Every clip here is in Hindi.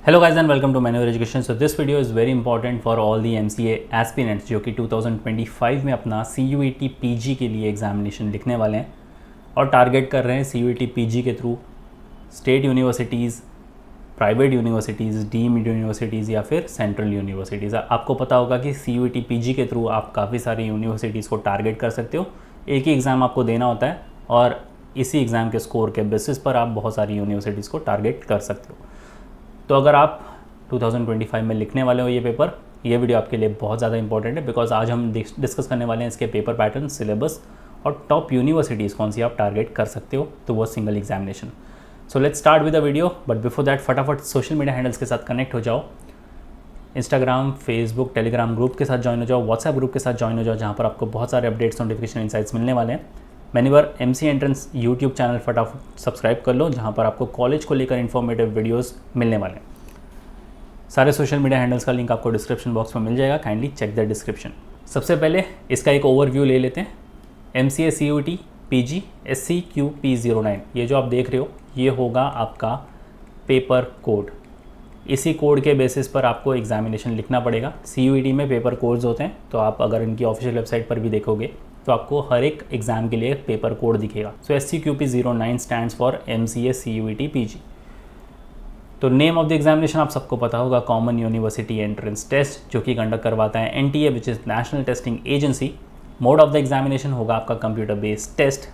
Hello guys and welcome to Manual Education. So this video is very important for all the MCA aspirants जो कि 2025 में अपना CUET PG के लिए एग्जामिनेशन लिखने वाले हैं और टारगेट कर रहे हैं CUET PG के through state universities, private universities, deemed universities या फिर सेंट्रल यूनिवर्सिटीज़। आपको पता होगा कि CUET PG के थ्रू आप काफ़ी सारी यूनिवर्सिटीज़ को टारगेट कर सकते हो। एक ही एग्ज़ाम आपको देना होता है और इसी एग्ज़ाम के स्कोर के बेसिस पर आप बहुत सारी यूनिवर्सिटीज़ को टारगेट कर सकते हो। तो अगर आप 2025 में लिखने वाले हो ये पेपर, ये वीडियो आपके लिए बहुत ज़्यादा इंपॉर्टेंट है बिकॉज आज हम डिस्कस करने वाले हैं इसके पेपर पैटर्न, सिलेबस और टॉप यूनिवर्सिटीज़ कौन सी आप टारगेट कर सकते हो तो वो single examination. So let's start with the video, but before that फटाफट सोशल मीडिया हैंडल्स के साथ कनेक्ट हो जाओ। इंस्टाग्राम, फेसबुक, टेलीग्राम ग्रुप के साथ ज्वाइन हो जाओ, व्हाट्सएप ग्रुप के साथ ज्वाइन हो जाओ, जहाँ पर आपको बहुत सारे अपडेट्स, नोटिफिकेशन, इंसाइट्स मिलने वाले हैं। Manoeuvre MC entrance YouTube channel फटाफट सब्सक्राइब कर लो, जहाँ पर आपको कॉलेज को लेकर इन्फॉर्मेटिव वीडियोस मिलने वाले हैं। सारे सोशल मीडिया हैंडल्स का लिंक आपको डिस्क्रिप्शन बॉक्स में मिल जाएगा, काइंडली चेक द डिस्क्रिप्शन। सबसे पहले इसका एक ओवरव्यू ले लेते हैं। MCA CUET PG SCQP09, ये जो आप देख रहे हो ये होगा आपका पेपर कोड। इसी कोड के बेसिस पर आपको एग्जामिनेशन लिखना पड़ेगा। CUET में पेपर कोड्स होते हैं, तो आप अगर इनकी ऑफिशियल वेबसाइट पर भी देखोगे तो आपको हर एक एग्ज़ाम के लिए पेपर कोड दिखेगा। सो SCQP09 stands for MCA CUET PG। तो नेम ऑफ द एग्जामिनेशन आप सबको पता होगा, कॉमन यूनिवर्सिटी एंट्रेंस टेस्ट, जो कि कंडक्ट करवाता है NTA which is national testing agency. Mode of the examination होगा आपका कंप्यूटर बेस्ड टेस्ट।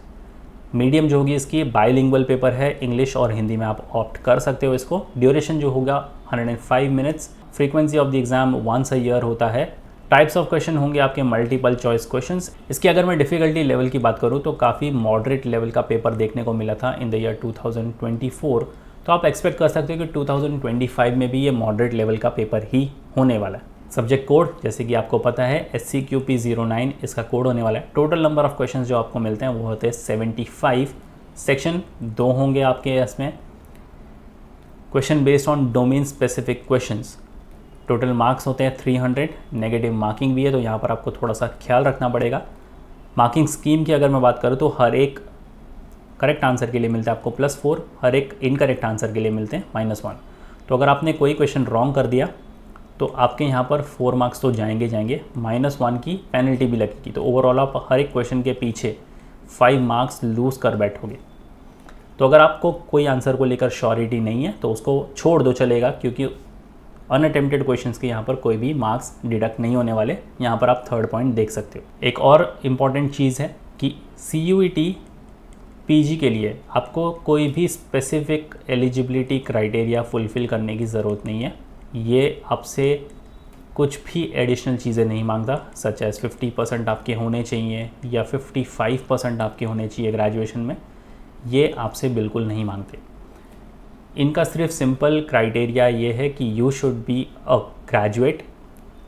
मीडियम जो होगी इसकी बाइलिंगुअल पेपर है, इंग्लिश और हिंदी में आप ऑप्ट कर सकते हो इसको। ड्यूरेशन जो होगा 105 minutes. Frequency of the exam once a year होता है। टाइप्स ऑफ क्वेश्चन होंगे आपके मल्टीपल चॉइस क्वेश्चंस। इसकी अगर मैं डिफ़िकल्टी लेवल की बात करूँ तो काफ़ी मॉडरेट लेवल का पेपर देखने को मिला था इन द ईयर 2024, तो आप एक्सपेक्ट कर सकते हो कि 2025 में भी ये मॉडरेट लेवल का पेपर ही होने वाला है। सब्जेक्ट कोड जैसे कि आपको पता है SCQP09 इसका कोड होने वाला है। टोटल नंबर ऑफ क्वेश्चंस जो आपको मिलते हैं वो होते हैं 75। सेक्शन 2 होंगे आपके इसमें। Question based on domain specific questions. Total marks होते हैं 300। नेगेटिव मार्किंग भी है, तो यहाँ पर आपको थोड़ा सा ख्याल रखना पड़ेगा। मार्किंग स्कीम की अगर मैं बात करूँ तो हर एक करेक्ट आंसर के लिए मिलता है आपको +4, हर एक इनकरेक्ट आंसर के लिए मिलते हैं -1। तो अगर आपने कोई क्वेश्चन रॉन्ग कर दिया तो आपके यहाँ पर 4 मार्क्स तो जाएंगे, -1 की पेनल्टी भी लगेगी। तो ओवरऑल आप हर एक क्वेश्चन के पीछे 5 मार्क्स लूज़ कर बैठोगे। तो अगर आपको कोई आंसर को लेकर श्योरिटी नहीं है तो उसको छोड़ दो, चलेगा, क्योंकि अनअटेम्प्टेड क्वेश्चंस के यहाँ पर कोई भी मार्क्स डिडक्ट नहीं होने वाले। यहाँ पर आप थर्ड पॉइंट देख सकते हो। एक और इम्पॉर्टेंट चीज़ है कि CUET PG के लिए आपको कोई भी स्पेसिफिक एलिजिबिलिटी क्राइटेरिया फुलफ़िल करने की ज़रूरत नहीं है। ये आपसे कुछ भी एडिशनल चीज़ें नहीं मांगता, सच एज़ 50% आपके होने चाहिए या 55% आपके होने चाहिए ग्रेजुएशन में, ये आपसे बिल्कुल नहीं मांगते। इनका सिर्फ सिंपल क्राइटेरिया ये है कि you should be a graduate,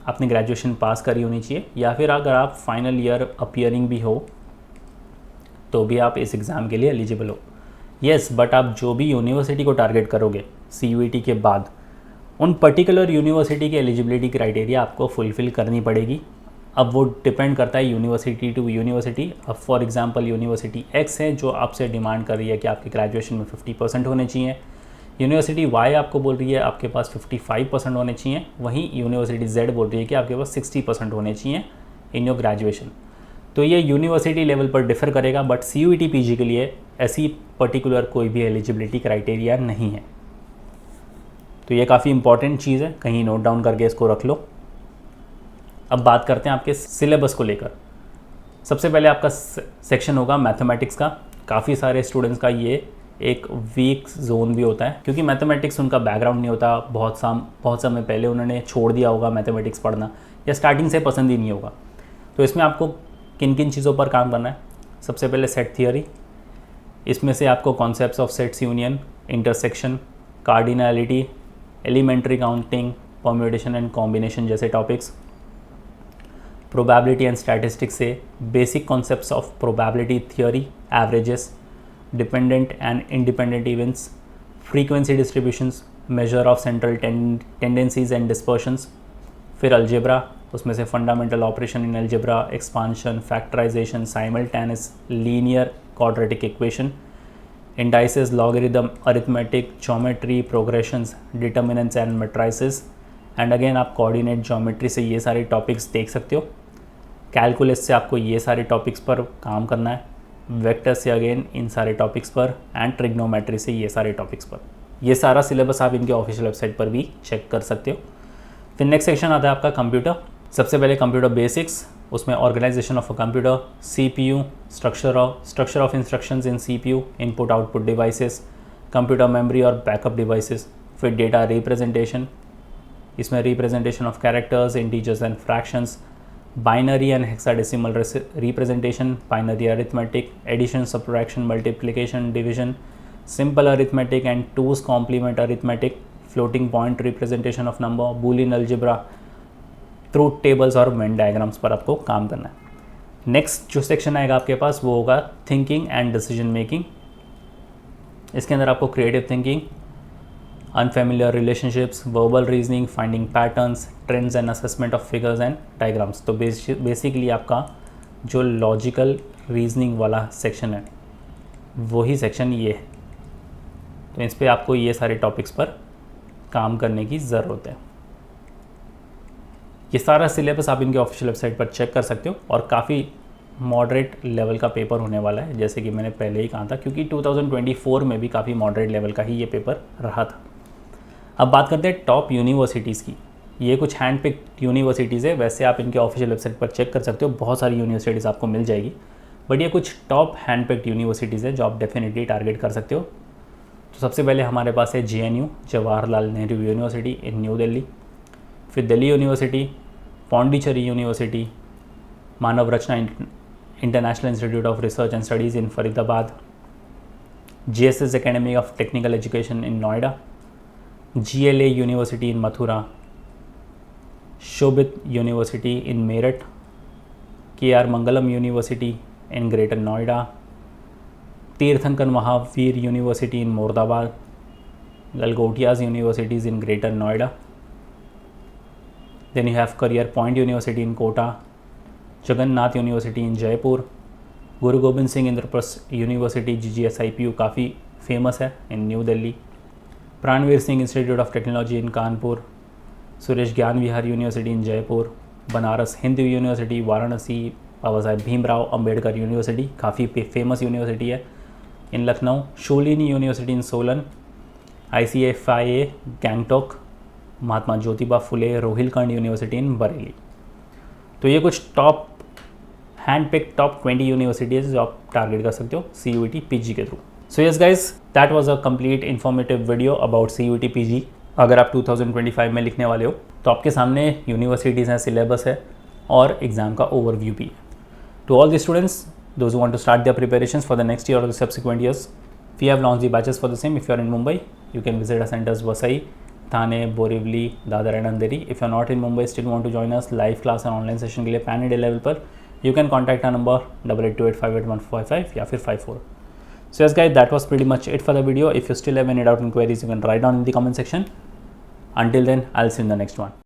आपने ग्रेजुएशन पास करी होनी चाहिए, या फिर अगर आप फाइनल ईयर अपीयरिंग भी हो तो भी आप इस एग्ज़ाम के लिए एलिजिबल हो। येस, बट आप जो भी यूनिवर्सिटी को टारगेट करोगे CUET के बाद, उन पर्टिकुलर यूनिवर्सिटी की एलिजिबिलिटी क्राइटेरिया आपको फुलफ़िल करनी पड़ेगी। अब वो डिपेंड करता है यूनिवर्सिटी टू यूनिवर्सिटी। अब फॉर एग्जांपल यूनिवर्सिटी X है जो आपसे डिमांड कर रही है कि आपके ग्रेजुएशन में 50% होने चाहिए। यूनिवर्सिटी Y आपको बोल रही है आपके पास 55% होने चाहिए। वहीं यूनिवर्सिटी Z बोल रही है कि आपके पास 60% होने चाहिए इन योर ग्रेजुएशन। तो ये यूनिवर्सिटी लेवल पर डिफ़र करेगा, बट CUET PG के लिए ऐसी पर्टिकुलर कोई भी एलिजिबिलिटी क्राइटेरिया नहीं है। तो ये काफ़ी इंपॉर्टेंट चीज़ है, कहीं नोट डाउन करके इसको रख लो। अब बात करते हैं आपके सिलेबस को लेकर। सबसे पहले आपका सेक्शन होगा मैथमेटिक्स का। काफ़ी सारे स्टूडेंट्स का ये एक वीक जोन भी होता है, क्योंकि मैथमेटिक्स उनका बैकग्राउंड नहीं होता। बहुत समय पहले उन्होंने छोड़ दिया होगा मैथमेटिक्स पढ़ना, या स्टार्टिंग से पसंद ही नहीं होगा। तो इसमें आपको किन किन चीज़ों पर काम करना है? सबसे पहले सेट थियोरी। इसमें से आपको concepts of sets union, intersection, cardinality, elementary counting, permutation and combination जैसे टॉपिक्स। प्रोबेबिलिटी एंड स्टैटिस्टिक्स से basic concepts of probability theory, averages, dependent and independent events, frequency distributions, measure of central tendencies and dispersions. फिर अलजेब्रा, उसमें से fundamental operation in algebra, expansion, factorisation, simultaneous linear quadratic equation, indices, logarithm, arithmetic, geometry, progressions, determinants and matrices. And again आप कोऑर्डिनेट ज्योमेट्री से ये सारे टॉपिक्स देख सकते हो। कैलकुलस से आपको ये सारे टॉपिक्स पर काम करना है, वेक्टर से अगेन इन सारे टॉपिक्स पर, एंड ट्रिग्नोमेट्री से ये सारे टॉपिक्स पर। ये सारा सिलेबस आप इनके ऑफिशियल वेबसाइट पर भी चेक कर सकते हो। फिर नेक्स्ट सेक्शन आता है आपका कंप्यूटर। सबसे पहले कंप्यूटर बेसिक्स, उसमें organisation of a computer, CPU, structure of instructions in CPU, input output devices, computer memory और बैकअप डिवाइसेस। फिर डेटा रिप्रेजेंटेशन, इसमें representation of characters, integers and fractions, binary and hexadecimal representation, binary arithmetic, addition, subtraction, multiplication, division, simple arithmetic and two's complement arithmetic, floating point representation of number, Boolean algebra, truth tables और वेन डायग्राम्स पर आपको काम करना है। नेक्स्ट जो सेक्शन आएगा आपके पास वो होगा थिंकिंग एंड डिसीजन मेकिंग। इसके अंदर आपको creative thinking, unfamiliar relationships, verbal reasoning, finding patterns, trends and assessment of figures and diagrams. तो बेसिकली आपका जो लॉजिकल रीजनिंग वाला सेक्शन है वही सेक्शन ये है। तो इस पर आपको ये सारे टॉपिक्स पर काम करने की ज़रूरत है। ये सारा सिलेबस आप इनके ऑफिशियल वेबसाइट पर चेक कर सकते हो और काफ़ी मॉडरेट लेवल का पेपर होने वाला है, जैसे कि मैंने पहले ही कहा था, क्योंकि 2024 में भी काफ़ी मॉडरेट लेवल का ही ये पेपर रहा था। अब बात करते हैं टॉप यूनिवर्सिटीज़ की। ये कुछ हैंड पिक्ड यूनिवर्सिटीज़ है, वैसे आप इनके ऑफिशियल वेबसाइट पर चेक कर सकते हो, बहुत सारी यूनिवर्सिटीज़ आपको मिल जाएगी, बट ये कुछ टॉप हैंड पिक्ड यूनिवर्सिटीज़ है जो आप डेफिनेटली टारगेट कर सकते हो। तो सबसे पहले हमारे पास है JNU, Jawaharlal Nehru university in new Delhi. फिर Delhi university, Pondicherry university, Manav Rachna international institute of research and studies in Faridabad, GSS academy of technical education in Noida, GLA university in Mathura, Shobhit university in Meerut, KR Mangalam university in greater Noida, Teerthanker Mahaveer university in Moradabad, Galgotias universities in greater Noida. Then you have Career Point University in Kota, Jagannath University in Jaipur, Guru Gobind Singh Indraprasth University GGSIPU काफ़ी फेमस है in new Delhi, Pranveer Singh institute of technology in Kanpur, Suresh Gyan Vihar university in Jaipur, Banaras Hindu university Varanasi, Baba Saheb Bhimrao Ambedkar university काफ़ी फेमस यूनिवर्सिटी है in Lucknow, Shoolini university in Solan, ICFIA Gangtok, Mahatma Jyotiba Phule Rohilkhand university in Bareilly. तो ये कुछ top hand pick top 20 universities जो आप टारगेट कर सकते हो CUET PG के through. So yes guys, that was a complete informative video about CUET PG। अगर आप 2025 में लिखने वाले हो तो आपके सामने यूनिवर्सिटीज़ हैं, सिलेबस है और एग्ज़ाम का ओवरव्यू भी है। To all the students those who want to start their preparations for the next year और the subsequent years, we have launched the batches for the same. If you are in Mumbai you can visit our centers Vasai, Thane, Borivali, Dadar and Andheri. If you are not in Mumbai still want to join us live class and online session के लिए पैन इंडिया लेवल पर you can contact our number 8828581455 या फिर 54। So yes guys, that was pretty much it for the video. If you still have any doubt and queries, you can write down in the comment section. Until then, I'll see you in the next one.